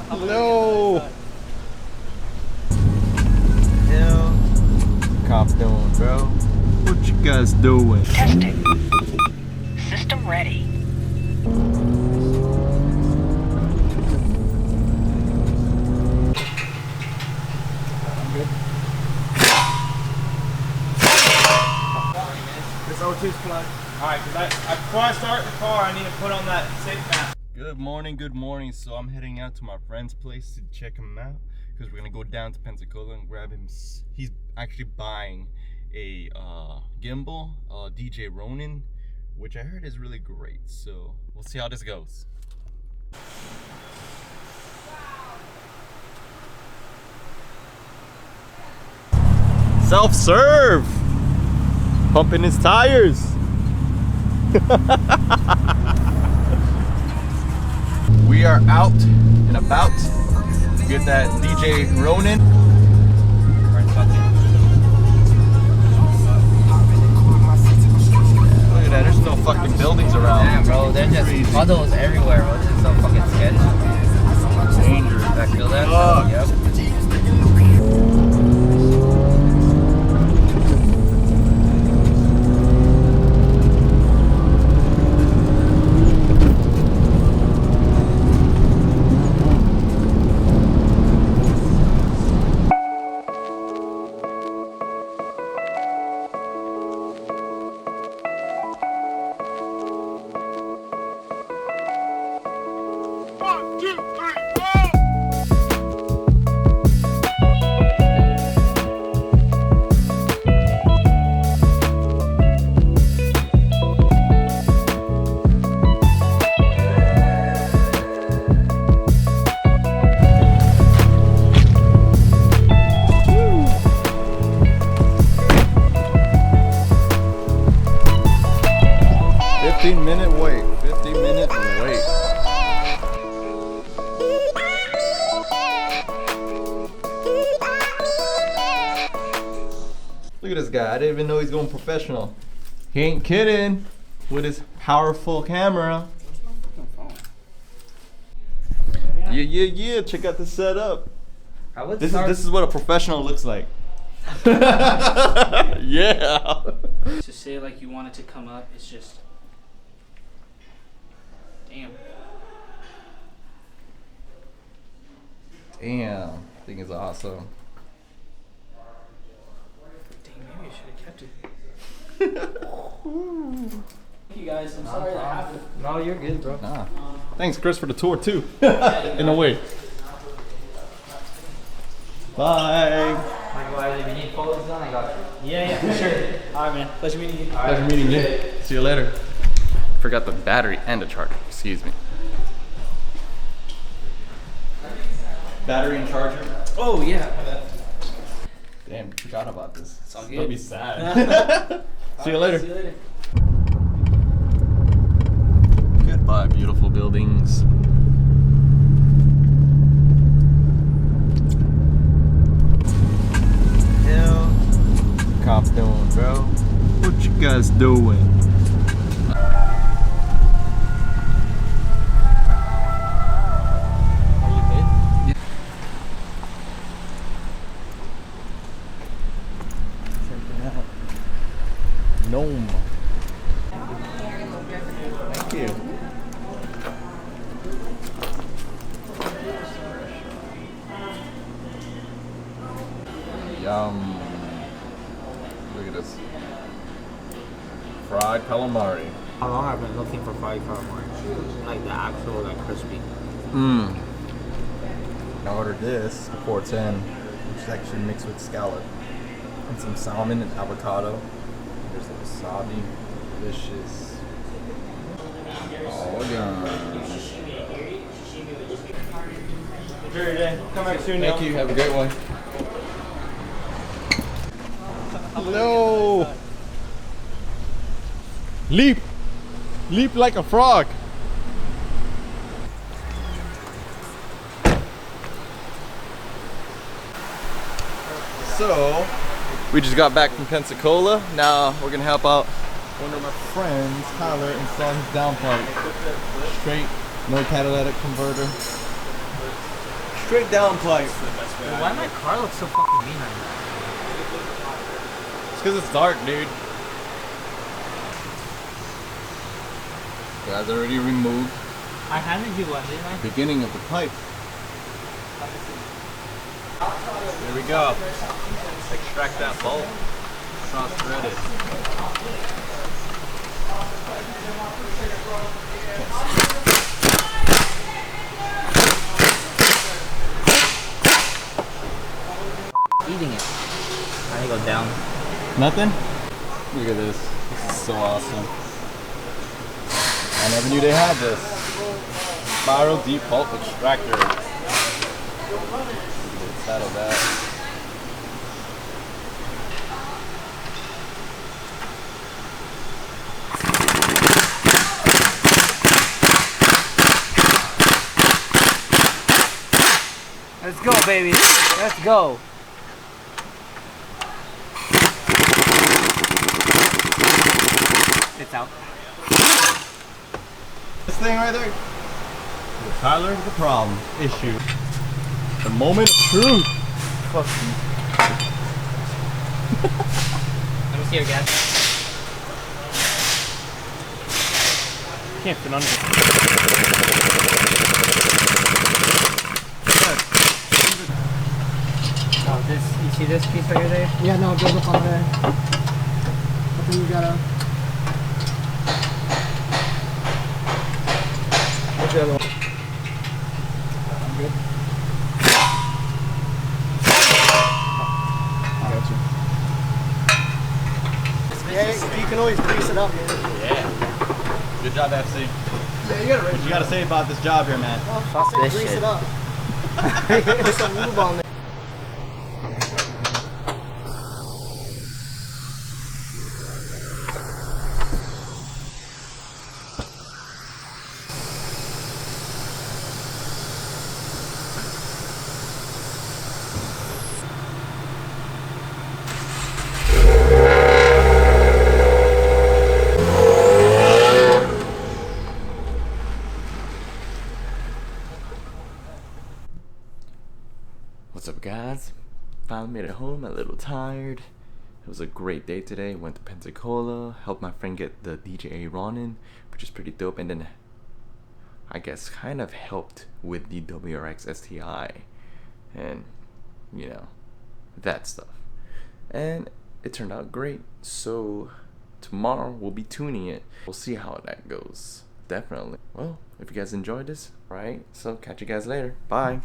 Hello. Hell, cop doing, bro? What you guys doing? Testing. System ready. I'm good. This O2's plugged. Alright, because before I start the car, I need to put on that safe mask. Good morning, good morning. So I'm heading out to my friend's place to check him out because we're gonna go down to Pensacola and grab him. He's actually buying a gimbal, DJ Ronin, which I heard is really great. So we'll see how this goes. Self-serve, pumping his tires. We are out and about to get that DJ Ronin. Look at that, there's no fucking buildings around. Damn, bro, there's just puddles everywhere, bro. This is so fucking sketchy. Dangerous. I feel that? Fuck. Yep. 15-minute wait. 15-minute wait. Look at this guy. I didn't even know he's going professional. He ain't kidding with his powerful camera. Yeah. Check out the setup. This is what a professional looks like. Yeah. To say like you want it to come up, it's just damn. Damn, thing is awesome. Dang, maybe I should have kept it. Thank you guys. I'm sorry that happened. No, you're good, bro. Thanks, Chris, for the tour too. In a way. Bye. Likewise, if you need photos done, I got you. Yeah, for sure. All right, man. Pleasure meeting you. Pleasure meeting you. See you later. Forgot the battery and the charger. Excuse me. Battery and charger. Oh yeah. Damn, forgot about this. It's all It's good. gonna be sad. See you later. See you later. Goodbye, beautiful buildings. Hell, cop doing, bro? What you guys doing? Are you good? Check it out. Gnome. Thank you. Yum. Look at this. Fried calamari. How long I've been looking for fried calamari? Like the actual, like crispy. Mmm. I ordered this before 10, which is actually mixed with scallop. And some salmon and avocado. There's the wasabi. Delicious. Oh, yeah. Enjoy your day. Come back soon, Thank you. Have a great one. Hello. Leap. Leap like a frog. So, we just got back from Pensacola. Now we're gonna help out one of my friends, Tyler, install his downpipe. Straight, no catalytic converter. straight down pipe. Why my car look so fucking mean right now? It's because it's dark, dude. Guys already removed I handed you one, didn't I? beginning of the pipe. There we go. Extract that bolt. Cross threaded. Eating it. I need to go down. Nothing? Look at this. This is so awesome. I never knew they had this. Spiral deep pulp extractor. Look at the inside of that. Let's go, baby. Let's go. It's out. This thing right there. The Tyler, the problem. Issue. The moment of truth. Fuck you. Let me see your gas. Can't fit under it. Oh, this, you see this piece right here, Dave? Yeah, no, build up on there. But then you gotta. What's the other one? I'm good. I got you. Yeah, you can always grease it up, man. Yeah. Good job, FC. Yeah, you gotta What you gotta say about this job here, man? Fuck this grease shit. it up. There's some lube on there. What's up, guys? Finally made it home, a little tired. It was a great day today. Went to Pensacola, helped my friend get the DJA Ronin, which is pretty dope, and then I guess kind of helped with the WRX STI and, you know, that stuff. And it turned out great. So tomorrow we'll be tuning it. We'll see how that goes. Definitely. Well, if you guys enjoyed this, right? So catch you guys later. Bye.